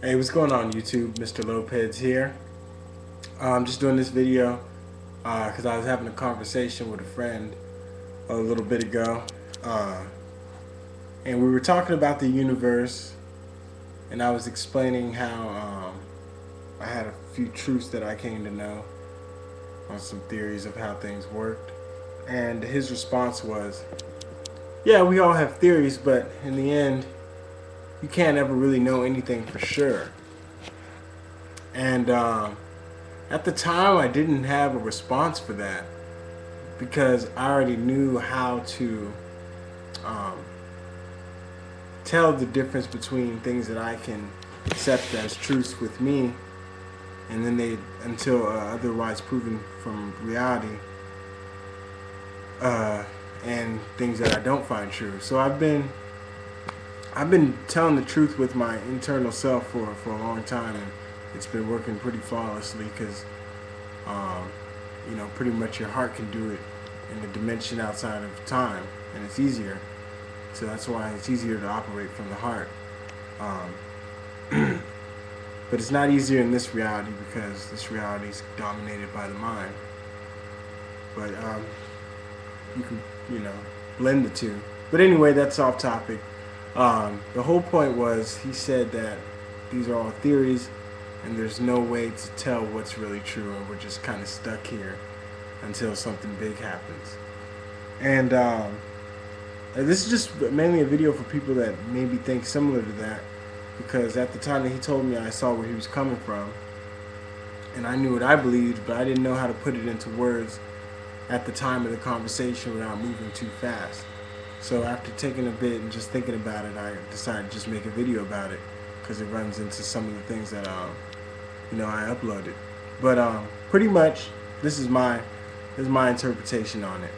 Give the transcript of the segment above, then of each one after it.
Hey, what's going on YouTube? Mr. Lopez here. I'm just doing this video because I was having a conversation with a friend a little bit ago. Uh, and we were talking about the universe, and I was explaining how I had a few truths that I came to know on some theories of how things worked. And his response was, yeah, we all have theories, but in the end, you can't ever really know anything for sure. And at the time, I didn't have a response for that because I already knew how to um, tell the difference between things that I can accept as truths with me, and then they until otherwise proven from reality, uh, and things that I don't find true. So I've been telling the truth with my internal self for a long time, and it's been working pretty flawlessly because um, pretty much your heart can do it in a dimension outside of time, and it's easier. So that's why it's easier to operate from the heart. Um, but it's not easier in this reality because this reality is dominated by the mind. But you can, you know, blend the two. But anyway, that's off topic. The whole point was he said that these are all theories and there's no way to tell what's really true, and we're just kind of stuck here until something big happens. And this is just mainly a video for people that maybe think similar to that, because at the time that he told me, I saw where he was coming from, and I knew what I believed, but I didn't know how to put it into words at the time of the conversation without moving too fast. So after taking a bit and just thinking about it, I decided to just make a video about it because it runs into some of the things that I uploaded. But pretty much this is my interpretation on it.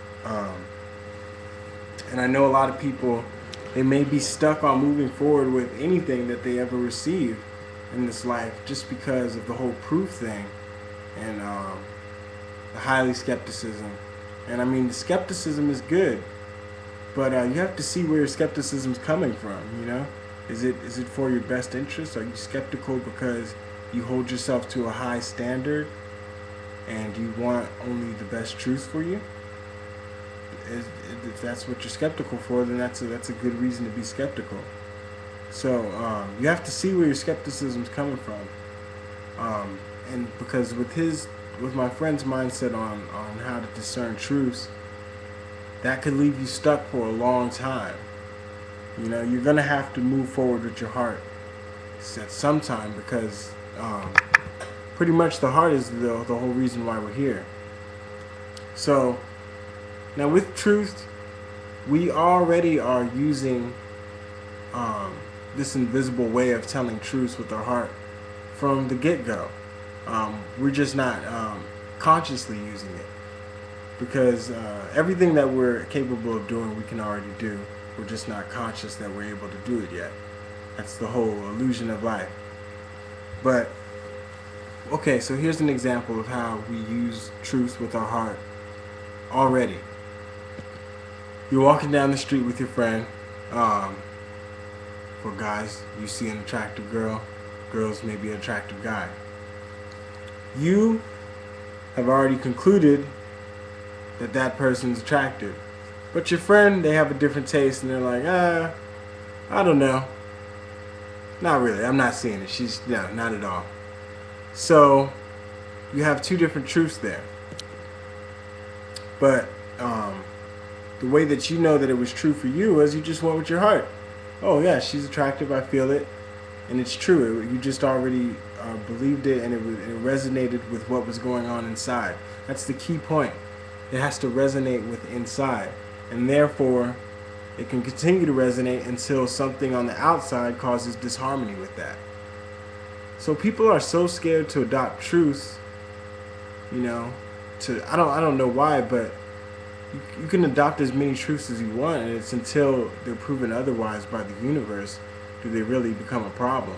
And I know a lot of people, they may be stuck on moving forward with anything that they ever receive in this life just because of the whole proof thing and the highly skepticism. And I mean, the skepticism is good, but you have to see where your skepticism is coming from. Is it for your best interest? Are you skeptical because you hold yourself to a high standard and you want only the best truth for you? If that's what you're skeptical for, then that's a good reason to be skeptical. So you have to see where your skepticism is coming from, and because with my friend's mindset on how to discern truths, that could leave you stuck for a long time. You're gonna have to move forward with your heart at some time because pretty much the heart is the whole reason why we're here. So now with truth, we already are using this invisible way of telling truths with our heart from the get-go. We're just not consciously using it because everything that we're capable of doing, we can already do. We're just not conscious that we're able to do it yet. That's the whole illusion of life. But okay, so here's an example of how we use truth with our heart already. You're walking down the street with your friend. For guys, you see an attractive girl. Girls, maybe an attractive guy. You have already concluded that that person's attractive. But your friend, they have a different taste and they're like, I don't know. Not really, I'm not seeing it. No, not at all. So, you have two different truths there. But, the way that you know that it was true for you was you just went with your heart. Oh yeah, she's attractive, I feel it. And it's true, you just already believed it, and it resonated with what was going on inside. That's the key point. It has to resonate with inside. And therefore, it can continue to resonate until something on the outside causes disharmony with that. So people are so scared to adopt truths, I don't know why, but you can adopt as many truths as you want, and it's until they're proven otherwise by the universe do they really become a problem.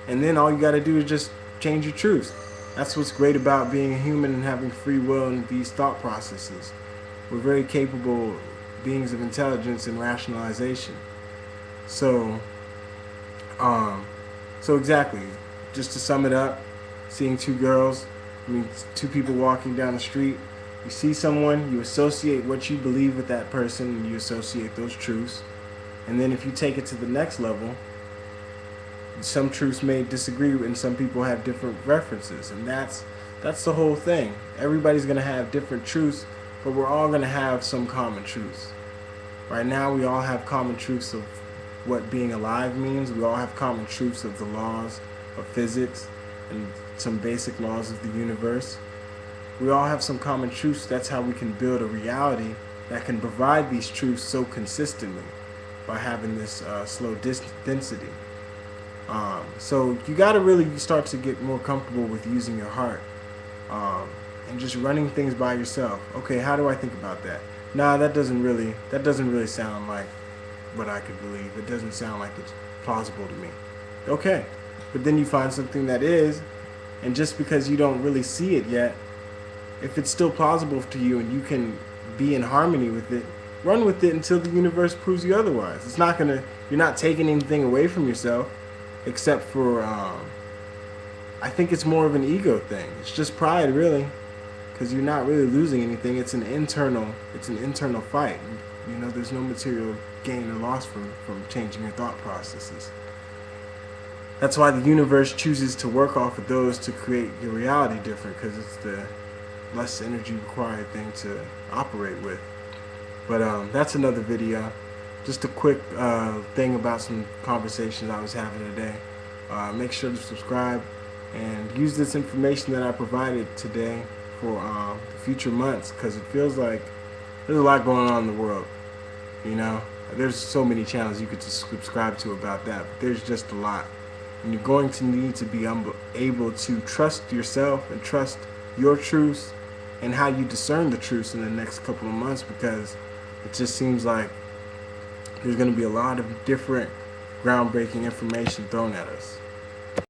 And then all you got to do is just change your truths. That's what's great about being a human and having free will and these thought processes. We're very capable beings of intelligence and rationalization. So So exactly, just to sum it up, seeing two people walking down the street, you see someone, you associate what you believe with that person, and you associate those truths. And then if you take it to the next level, some truths may disagree, and some people have different references, and that's the whole thing. Everybody's gonna have different truths, but we're all gonna have some common truths. Right now, we all have common truths of what being alive means. We all have common truths of the laws of physics and some basic laws of the universe. We all have some common truths. That's how we can build a reality that can provide these truths so consistently by having this slow density. So you got to really start to get more comfortable with using your heart and just running things by yourself. Okay, how do I think about that? Nah, that doesn't really sound like what I could believe. It doesn't sound like it's plausible to me. Okay, but then you find something that is, and just because you don't really see it yet, if it's still plausible to you and you can be in harmony with it, run with it until the universe proves you otherwise. You're not taking anything away from yourself, except for, I think it's more of an ego thing. It's just pride, really, because you're not really losing anything. It's an internal fight. You know, there's no material gain or loss from changing your thought processes. That's why the universe chooses to work off of those to create your reality different, because it's the less energy required thing to operate with. But that's another video. Just a quick thing about some conversations I was having today. Make sure to subscribe and use this information that I provided today for future months, because it feels like there's a lot going on in the world. You know, there's so many channels you could subscribe to about that, but there's just a lot. And you're going to need to be able to trust yourself and trust your truths and how you discern the truths in the next couple of months, because it just seems like there's going to be a lot of different groundbreaking information thrown at us.